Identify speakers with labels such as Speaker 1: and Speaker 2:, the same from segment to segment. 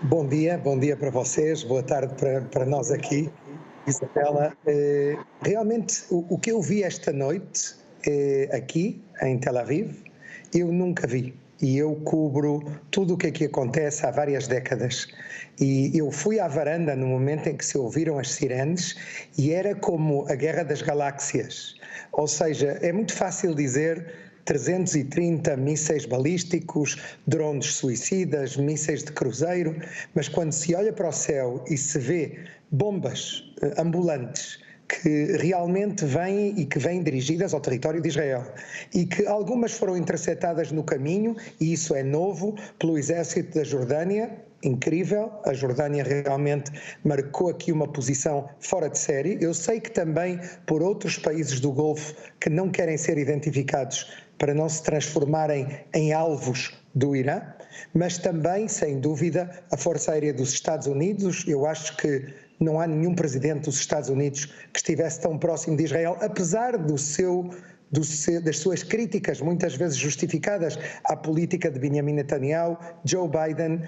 Speaker 1: Bom dia para vocês, boa tarde para nós aqui. Isabela, realmente o que eu vi esta noite aqui em Tel Aviv, eu nunca vi. E eu cubro tudo o que aqui acontece há várias décadas. E eu fui à varanda no momento em que se ouviram as sirenes e era como a Guerra das Galáxias. Ou seja, é muito fácil dizer 330 mísseis balísticos, drones suicidas, mísseis de cruzeiro, mas quando se olha para o céu e se vê bombas ambulantes que realmente vêm e que vêm dirigidas ao território de Israel e que algumas foram interceptadas no caminho, e isso é novo, pelo exército da Jordânia. Incrível, a Jordânia realmente marcou aqui uma posição fora de série. Eu sei que também por outros países do Golfo que não querem ser identificados para não se transformarem em alvos do Irã, mas também, sem dúvida, a Força Aérea dos Estados Unidos. Eu acho que não há nenhum presidente dos Estados Unidos que estivesse tão próximo de Israel, apesar das suas críticas, muitas vezes justificadas, à política de Benjamin Netanyahu. Joe Biden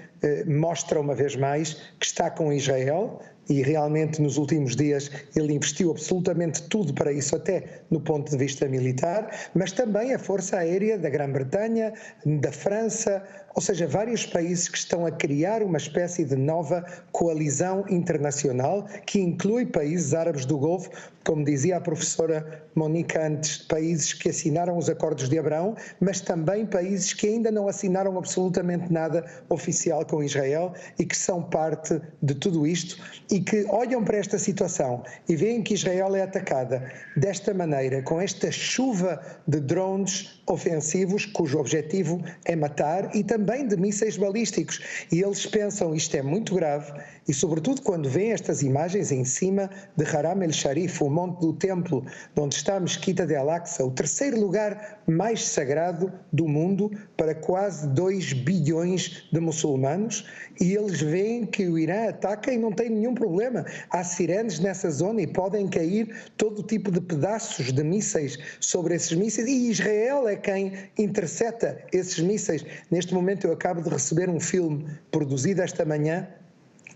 Speaker 1: mostra uma vez mais que está com Israel e realmente nos últimos dias ele investiu absolutamente tudo para isso, até no ponto de vista militar, mas também a Força Aérea da Grã-Bretanha, da França, ou seja, vários países que estão a criar uma espécie de nova coalizão internacional que inclui países árabes do Golfo, como dizia a professora Mónica antes, países que assinaram os Acordos de Abraão, mas também países que ainda não assinaram absolutamente nada oficial com Israel e que são parte de tudo isto e que olham para esta situação e veem que Israel é atacada desta maneira, com esta chuva de drones ofensivos, cujo objetivo é matar, e também de mísseis balísticos. E eles pensam, isto é muito grave, e sobretudo quando veem estas imagens em cima de Haram el-Sharif, o monte do templo, onde está a Mesquita de Al-Aqsa, o terceiro lugar mais sagrado do mundo para quase 2 bilhões de muçulmanos, e eles veem que o Irã ataca e não tem nenhum problema. Há sirenes nessa zona e podem cair todo tipo de pedaços de mísseis sobre esses mísseis, e Israel é quem intercepta esses mísseis. Neste momento eu acabo de receber um filme produzido esta manhã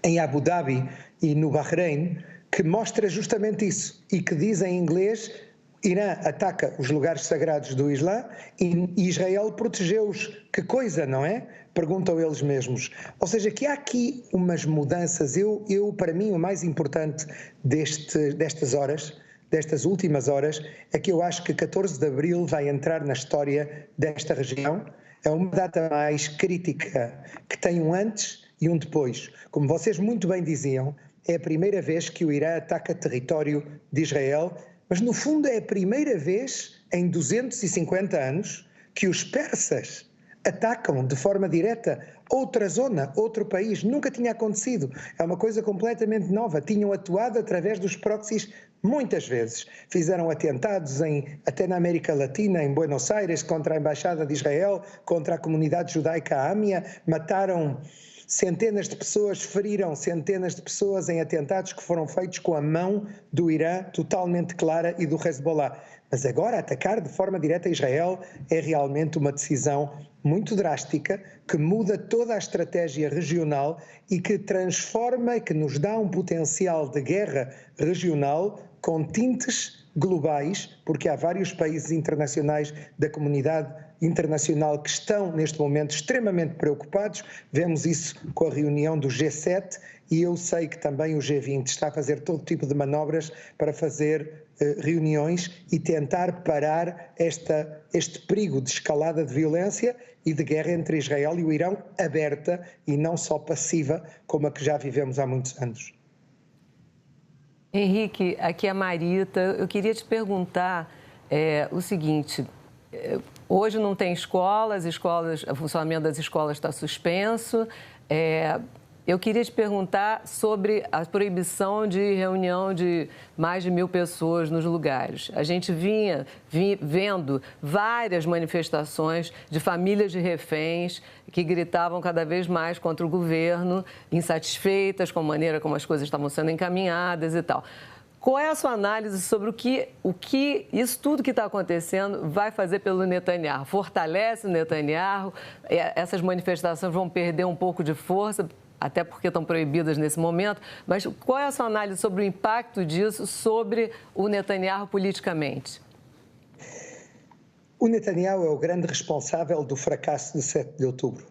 Speaker 1: em Abu Dhabi e no Bahrein, que mostra justamente isso e que diz em inglês: Irã ataca os lugares sagrados do Islã e Israel protegeu-os. Que coisa, não é? Perguntam eles mesmos. Ou seja, que há aqui umas mudanças. Para mim, o mais importante destas últimas horas, é que eu acho que 14 de Abril vai entrar na história desta região. É uma data mais crítica, que tem um antes e um depois. Como vocês muito bem diziam, é a primeira vez que o Irã ataca território de Israel, mas no fundo é a primeira vez em 250 anos que os persas atacam de forma direta outra zona, outro país. Nunca tinha acontecido. É uma coisa completamente nova. Tinham atuado através dos proxies muitas vezes. Fizeram atentados até na América Latina, em Buenos Aires, contra a Embaixada de Israel, contra a comunidade judaica ámia, mataram centenas de pessoas, feriram centenas de pessoas em atentados que foram feitos com a mão do Irã totalmente clara e do Hezbollah. Mas agora atacar de forma direta Israel é realmente uma decisão muito drástica, que muda toda a estratégia regional e que transforma, que nos dá um potencial de guerra regional com tintes globais, porque há vários países internacionais da comunidade internacional que estão neste momento extremamente preocupados. Vemos isso com a reunião do G7 e eu sei que também o G20 está a fazer todo tipo de manobras para fazer reuniões e tentar parar este perigo de escalada de violência e de guerra entre Israel e o Irão, aberta e não só passiva, como a que já vivemos há muitos anos.
Speaker 2: Henrique, aqui é a Marita. Eu queria te perguntar o seguinte: hoje não tem escolas, o funcionamento das escolas está suspenso. Eu queria te perguntar sobre a proibição de reunião de mais de 1.000 pessoas nos lugares. A gente vinha vendo várias manifestações de famílias de reféns que gritavam cada vez mais contra o governo, insatisfeitas com a maneira como as coisas estavam sendo encaminhadas e tal. Qual é a sua análise sobre o que isso tudo que está acontecendo vai fazer pelo Netanyahu? Fortalece o Netanyahu? Essas manifestações vão perder um pouco de força? até porque estão proibidas nesse momento, mas qual é a sua análise sobre o impacto disso sobre o Netanyahu politicamente?
Speaker 1: O Netanyahu é o grande responsável do fracasso de 7 de outubro.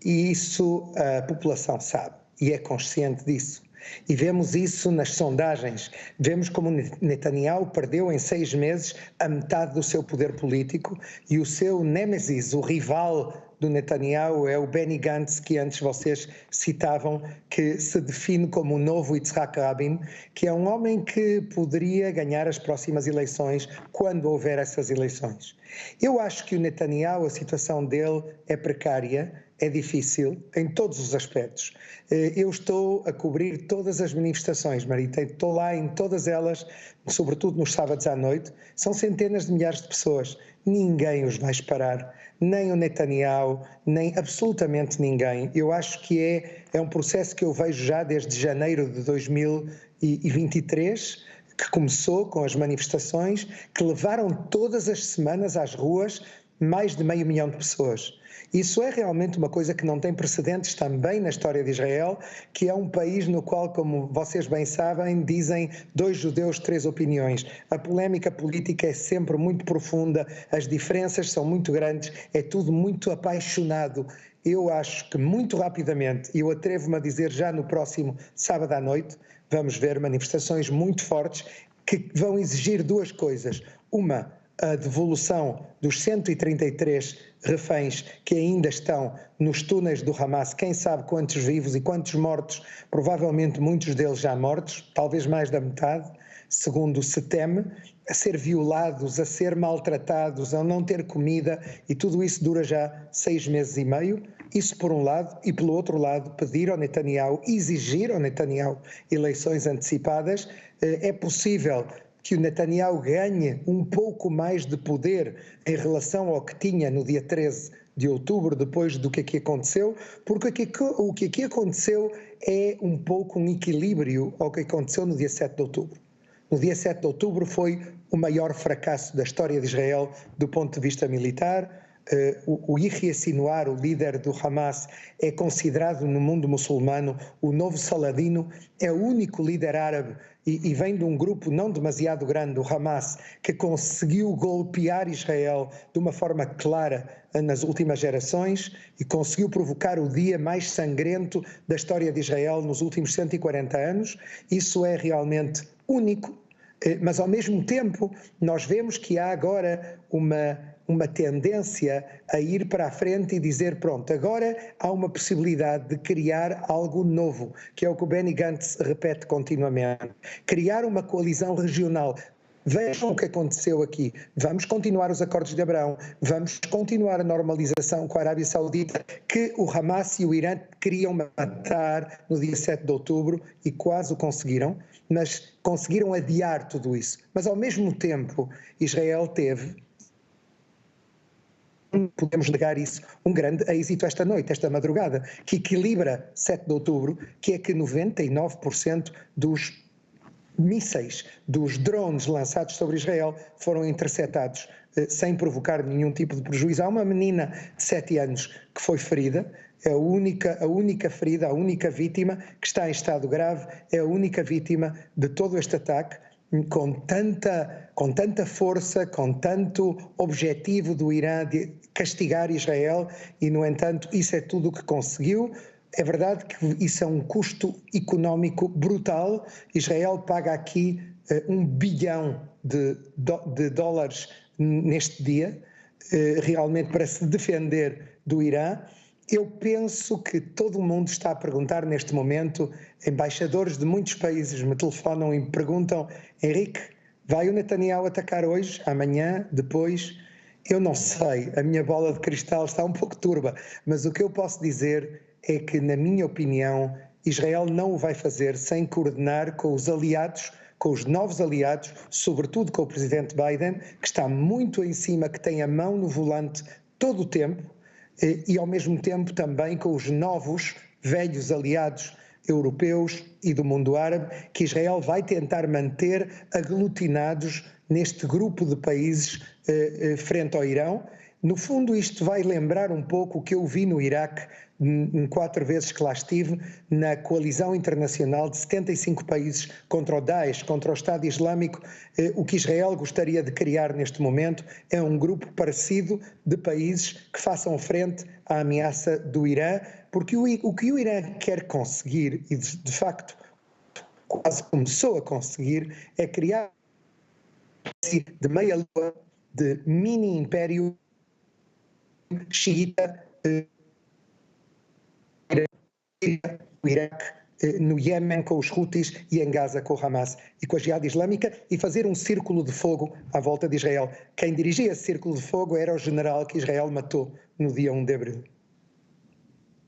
Speaker 1: E isso a população sabe e é consciente disso. E vemos isso nas sondagens. Vemos como Netanyahu perdeu em 6 meses a metade do seu poder político e o seu nêmesis, o rival do Netanyahu, é o Benny Gantz, que antes vocês citavam, que se define como o novo Yitzhak Rabin, que é um homem que poderia ganhar as próximas eleições quando houver essas eleições. Eu acho que o Netanyahu, a situação dele é precária, é difícil em todos os aspectos. Eu estou a cobrir todas as manifestações, Marita, estou lá em todas elas, sobretudo nos sábados à noite. São centenas de milhares de pessoas. Ninguém os vai parar, nem o Netanyahu, nem absolutamente ninguém. Eu acho que é um processo que eu vejo já desde janeiro de 2023, que começou com as manifestações, que levaram todas as semanas às ruas mais de 500 mil de pessoas. Isso é realmente uma coisa que não tem precedentes também na história de Israel, que é um país no qual, como vocês bem sabem, dizem 2 judeus, 3 opiniões. A polémica política é sempre muito profunda, as diferenças são muito grandes, é tudo muito apaixonado. Eu acho que muito rapidamente, e eu atrevo-me a dizer já no próximo sábado à noite, vamos ver manifestações muito fortes que vão exigir 2 coisas. Uma, a devolução dos 133 reféns que ainda estão nos túneis do Hamas, quem sabe quantos vivos e quantos mortos, provavelmente muitos deles já mortos, talvez mais da metade, segundo se teme, a ser violados, a ser maltratados, a não ter comida, e tudo isso dura já 6 meses e meio. Isso por um lado, e pelo outro lado pedir ao Netanyahu, exigir ao Netanyahu eleições antecipadas. É possível que o Netanyahu ganhe um pouco mais de poder em relação ao que tinha no dia 13 de outubro, depois do que aqui aconteceu, porque o que aqui aconteceu é um pouco um equilíbrio ao que aconteceu no dia 7 de outubro. No dia 7 de outubro foi o maior fracasso da história de Israel do ponto de vista militar. O Yahya Sinwar, o líder do Hamas, é considerado no mundo muçulmano o novo Saladino, é o único líder árabe e vem de um grupo não demasiado grande, o Hamas, que conseguiu golpear Israel de uma forma clara nas últimas gerações e conseguiu provocar o dia mais sangrento da história de Israel nos últimos 140 anos. Isso é realmente único, mas ao mesmo tempo nós vemos que há agora uma tendência a ir para a frente e dizer, pronto, agora há uma possibilidade de criar algo novo, que é o que o Benny Gantz repete continuamente, criar uma coalizão regional. Vejam o que aconteceu aqui, vamos continuar os acordos de Abraão, vamos continuar a normalização com a Arábia Saudita, que o Hamas e o Irã queriam matar no dia 7 de outubro e quase o conseguiram, mas conseguiram adiar tudo isso. Mas ao mesmo tempo, Israel teve, podemos negar isso, um grande êxito esta noite, esta madrugada, que equilibra 7 de outubro, que é que 99% dos mísseis, dos drones lançados sobre Israel foram interceptados sem provocar nenhum tipo de prejuízo. Há uma menina de 7 anos que foi ferida, é a única ferida, a única vítima que está em estado grave, é a única vítima de todo este ataque, com tanta força, com tanto objetivo do Irã de castigar Israel e, no entanto, isso é tudo o que conseguiu. É verdade que isso é um custo económico brutal. Israel paga aqui 1 bilhão de dólares neste dia, realmente para se defender do Irã. Eu penso que todo o mundo está a perguntar neste momento, embaixadores de muitos países me telefonam e me perguntam, Henrique, vai o Netanyahu atacar hoje, amanhã, depois? Eu não sei, a minha bola de cristal está um pouco turva, mas o que eu posso dizer é que, na minha opinião, Israel não o vai fazer sem coordenar com os aliados, com os novos aliados, sobretudo com o presidente Biden, que está muito em cima, que tem a mão no volante todo o tempo, e ao mesmo tempo também com os novos, velhos aliados europeus e do mundo árabe, que Israel vai tentar manter aglutinados neste grupo de países frente ao Irão. No fundo, isto vai lembrar um pouco o que eu vi no Iraque, em 4 vezes que lá estive, na coalizão internacional de 75 países contra o Daesh, contra o Estado Islâmico. O que Israel gostaria de criar neste momento é um grupo parecido de países que façam frente à ameaça do Irã, porque o que o Irã quer conseguir, e de facto quase começou a conseguir, é criar de meia-lua, de mini-império xiita, o Iraque, no Iémen com os Houthis e em Gaza com o Hamas e com a Jihad Islâmica, e fazer um círculo de fogo à volta de Israel. Quem dirigia esse círculo de fogo era o general que Israel matou no dia 1 de abril.